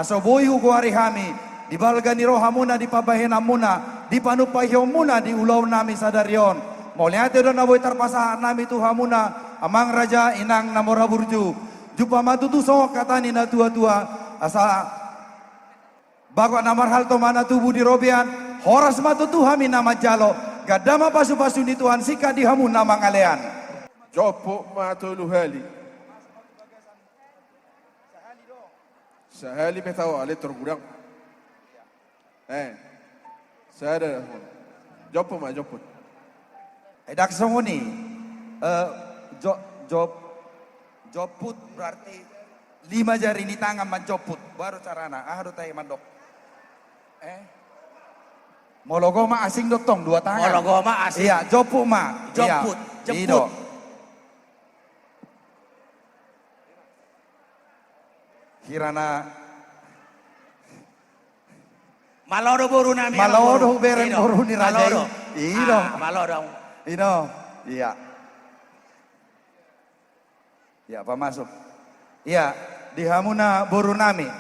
Soboyu guari hami, di balgani rohamuna di pabahenamuna, di panupahyomuna di ulau nami sadarion. Moliate do naboy tarpasa nami tuhamuna, amang raja inang namora burju. Jupa matutu so katani na tua-tua, asa bago namar hal to mana tubuh di robian, horas matutu hami nama jalo, gadama pasu-pasu di Tuhan sika di hamun nama ngalean. Jopo matulu hali. Sahali betau ale tergurang. Saya jopo ma jopo. Dak songoni, joput berarti 5 jari di tangan menjoput, baru carana. Harus tay mandok. Mologo ma asing dotong 2 tangan. Mologo ma asing. Iya, joput ma. Joput, iya. jemput. Ido. Kirana Malodo boru nami. Malodo beren boru ni raja. Malodo. Ido. Malodo. Ido. Iya. Ya, Pak masuk. Iya, di hamuna boru nami.